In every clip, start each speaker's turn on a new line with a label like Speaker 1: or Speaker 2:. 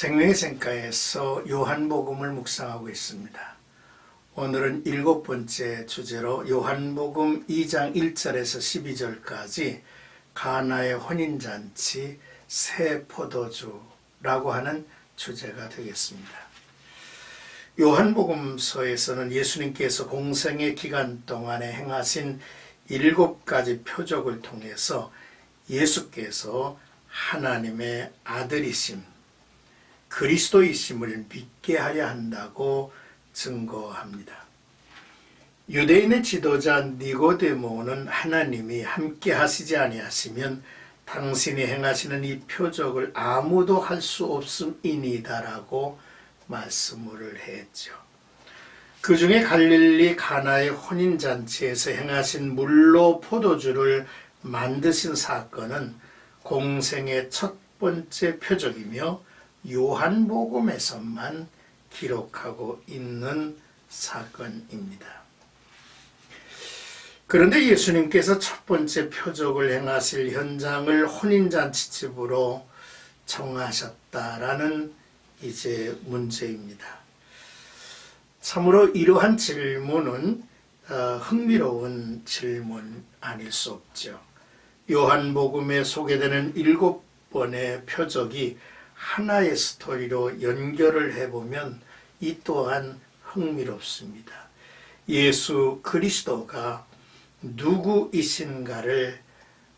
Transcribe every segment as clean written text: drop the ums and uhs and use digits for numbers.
Speaker 1: 생명의 샘가에서 요한복음을 묵상하고 있습니다. 오늘은 7번째 주제로 요한복음 2장 1절에서 12절까지 가나의 혼인잔치 새 포도주라고 하는 주제가 되겠습니다. 요한복음서에서는 예수님께서 공생의 기간 동안에 행하신 7가지 표적을 통해서 예수께서 하나님의 아들이심, 그리스도이심을 믿게 하려 한다고 증거합니다. 유대인의 지도자 니고데모는 하나님이 함께 하시지 아니하시면 당신이 행하시는 이 표적을 아무도 할 수 없음이니다라고 말씀을 했죠. 그 중에 갈릴리 가나의 혼인잔치에서 행하신 물로 포도주를 만드신 사건은 공생의 첫 번째 표적이며 요한복음에서만 기록하고 있는 사건입니다. 그런데 예수님께서 첫 번째 표적을 행하실 현장을 혼인잔치집으로 정하셨다라는 이제 문제입니다. 참으로 이러한 질문은 흥미로운 질문 아닐 수 없죠. 요한복음에 소개되는 7번의 표적이 하나의 스토리로 연결을 해보면 이 또한 흥미롭습니다. 예수 그리스도가 누구이신가를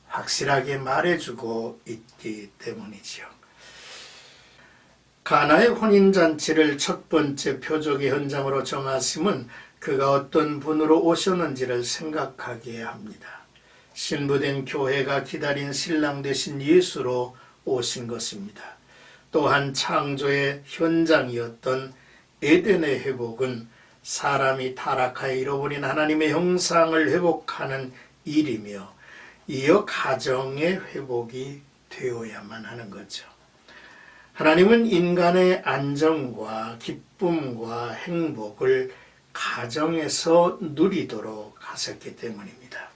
Speaker 1: 확실하게 말해주고 있기 때문이죠. 가나의 혼인잔치를 첫 번째 표적의 현장으로 정하심은 그가 어떤 분으로 오셨는지를 생각하게 합니다. 신부된 교회가 기다린 신랑 되신 예수로 오신 것입니다. 또한 창조의 현장이었던 에덴의 회복은 사람이 타락하여 잃어버린 하나님의 형상을 회복하는 일이며 이어 가정의 회복이 되어야만 하는 거죠. 하나님은 인간의 안정과 기쁨과 행복을 가정에서 누리도록 하셨기 때문입니다.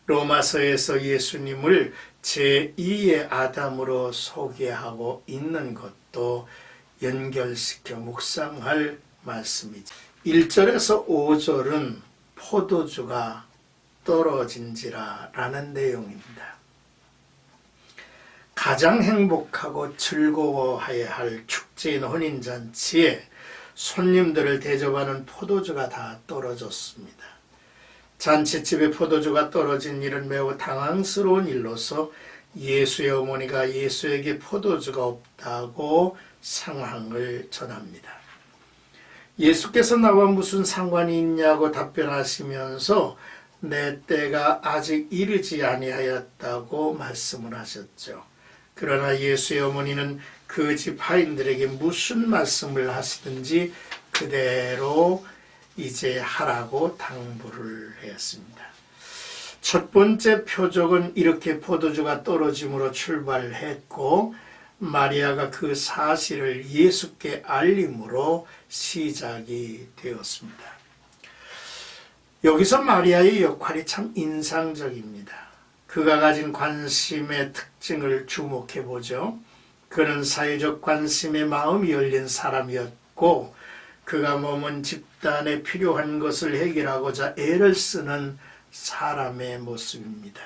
Speaker 1: 로마서에서 예수님을 제2의 아담으로 소개하고 있는 것도 연결시켜 묵상할 말씀이죠. 1절에서 5절은 포도주가 떨어진지라 라는 내용입니다. 가장 행복하고 즐거워해야 할 축제인 혼인잔치에 손님들을 대접하는 포도주가 다 떨어졌습니다. 잔치집에 포도주가 떨어진 일은 매우 당황스러운 일로서 예수의 어머니가 예수에게 포도주가 없다고 상황을 전합니다. 예수께서 나와 무슨 상관이 있냐고 답변하시면서 내 때가 아직 이르지 아니하였다고 말씀을 하셨죠. 그러나 예수의 어머니는 그 집 하인들에게 무슨 말씀을 하시든지 그대로 이제 하라고 당부를 했습니다. 첫 번째 표적은 이렇게 포도주가 떨어짐으로 출발했고 마리아가 그 사실을 예수께 알림으로 시작이 되었습니다. 여기서 마리아의 역할이 참 인상적입니다. 그가 가진 관심의 특징을 주목해 보죠. 그는 사회적 관심에 마음이 열린 사람이었고 그가 머문 집단에 필요한 것을 해결하고자 애를 쓰는 사람의 모습입니다.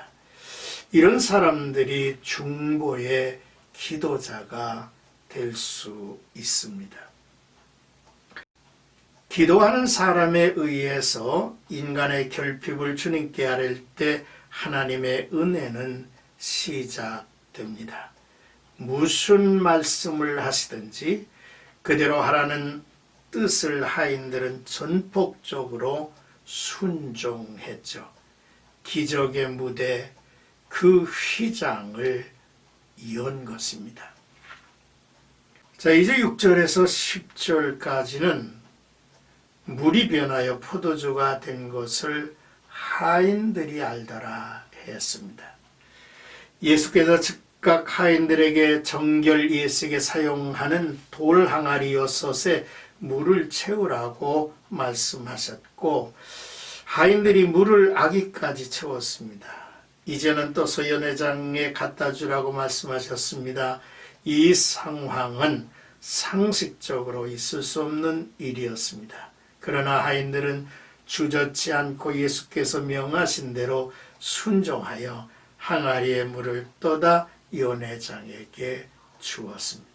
Speaker 1: 이런 사람들이 중보의 기도자가 될 수 있습니다. 기도하는 사람에 의해서 인간의 결핍을 주님께 아뢰 때 하나님의 은혜는 시작됩니다. 무슨 말씀을 하시든지 그대로 하라는 뜻을 하인들은 전폭적으로 순종했죠. 기적의 무대, 그 휘장을 연 것입니다. 자, 이제 6절에서 10절까지는 물이 변하여 포도주가 된 것을 하인들이 알더라 했습니다. 예수께서 즉각 하인들에게 정결 예식에 사용하는 돌 항아리 6에 물을 채우라고 말씀하셨고 하인들이 물을 아기까지 채웠습니다. 이제는 떠서 연회장에 갖다 주라고 말씀하셨습니다. 이 상황은 상식적으로 있을 수 없는 일이었습니다. 그러나 하인들은 주저치 않고 예수께서 명하신 대로 순종하여 항아리의 물을 떠다 연회장에게 주었습니다.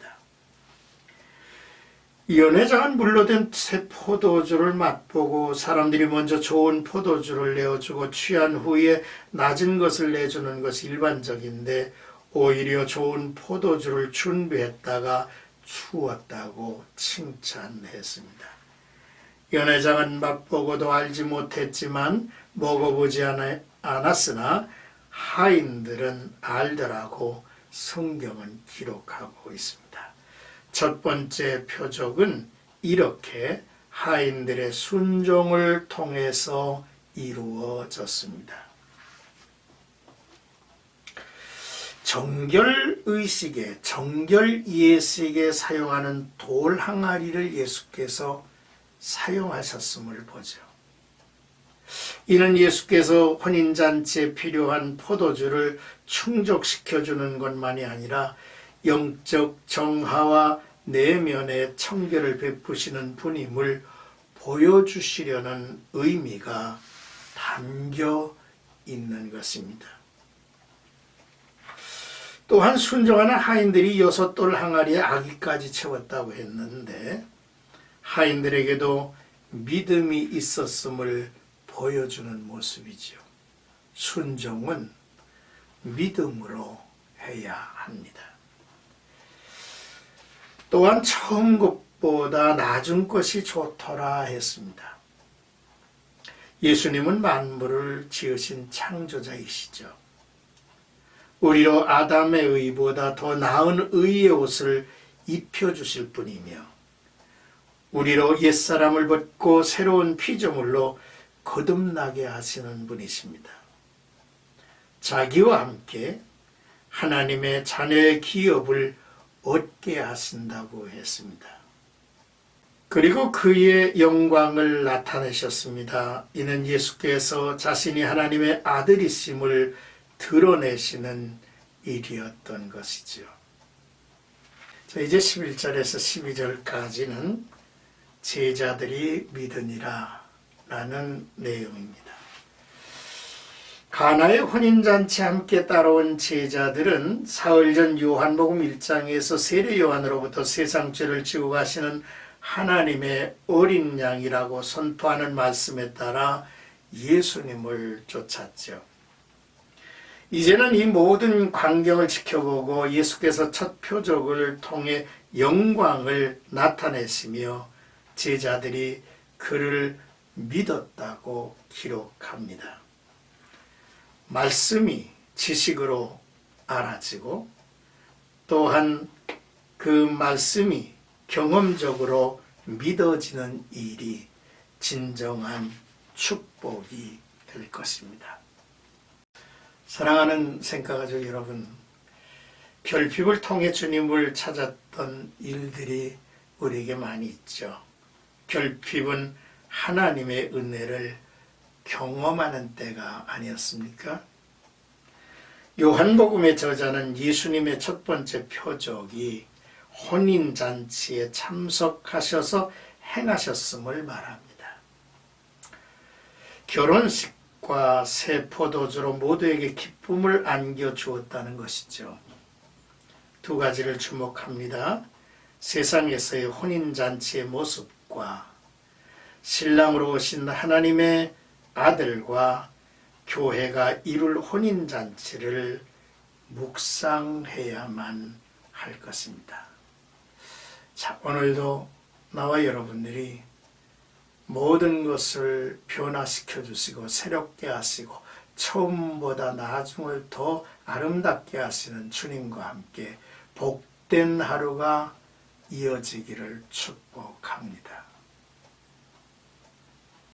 Speaker 1: 연회장은 물로 된 새 포도주를 맛보고 사람들이 먼저 좋은 포도주를 내어주고 취한 후에 낮은 것을 내주는 것이 일반적인데 오히려 좋은 포도주를 준비했다가 주었다고 칭찬했습니다. 연회장은 맛보고도 알지 못했지만 먹어보지 않았으나 하인들은 알더라고 성경은 기록하고 있습니다. 첫 번째 표적은 이렇게 하인들의 순종을 통해서 이루어졌습니다. 정결의식에, 정결예식에 사용하는 돌 항아리를 예수께서 사용하셨음을 보죠. 이는 예수께서 혼인잔치에 필요한 포도주를 충족시켜주는 것만이 아니라 영적 정화와 내면의 청결을 베푸시는 분임을 보여주시려는 의미가 담겨 있는 것입니다. 또한 순종하는 하인들이 6돌 항아리에 아기까지 채웠다고 했는데 하인들에게도 믿음이 있었음을 보여주는 모습이죠. 순종은 믿음으로 해야 합니다. 또한 처음 것보다 낮은 것이 좋더라 했습니다. 예수님은 만물을 지으신 창조자이시죠. 우리로 아담의 의보다 더 나은 의의 옷을 입혀주실 분이며 우리로 옛사람을 벗고 새로운 피조물로 거듭나게 하시는 분이십니다. 자기와 함께 하나님의 자녀의 기업을 얻게 하신다고 했습니다. 그리고 그의 영광을 나타내셨습니다. 이는 예수께서 자신이 하나님의 아들이심을 드러내시는 일이었던 것이죠. 자, 이제 11절에서 12절까지는 제자들이 믿으니라 라는 내용입니다. 가나의 혼인잔치에 함께 따라온 제자들은 사흘 전 요한복음 1장에서 세례 요한으로부터 세상 죄를 지고 가시는 하나님의 어린 양이라고 선포하는 말씀에 따라 예수님을 쫓았죠. 이제는 이 모든 광경을 지켜보고 예수께서 첫 표적을 통해 영광을 나타내시며 제자들이 그를 믿었다고 기록합니다. 말씀이 지식으로 알아지고 또한 그 말씀이 경험적으로 믿어지는 일이 진정한 축복이 될 것입니다. 사랑하는 생가가족 여러분, 결핍을 통해 주님을 찾았던 일들이 우리에게 많이 있죠. 결핍은 하나님의 은혜를 경험하는 때가 아니었습니까? 요한복음의 저자는 예수님의 첫 번째 표적이 혼인잔치에 참석하셔서 행하셨음을 말합니다. 결혼식과 새 포도주로 모두에게 기쁨을 안겨주었다는 것이죠. 두 가지를 주목합니다. 세상에서의 혼인잔치의 모습과 신랑으로 오신 하나님의 아들과 교회가 이룰 혼인잔치를 묵상해야만 할 것입니다. 자, 오늘도 나와 여러분들이 모든 것을 변화시켜 주시고 새롭게 하시고 처음보다 나중을 더 아름답게 하시는 주님과 함께 복된 하루가 이어지기를 축복합니다.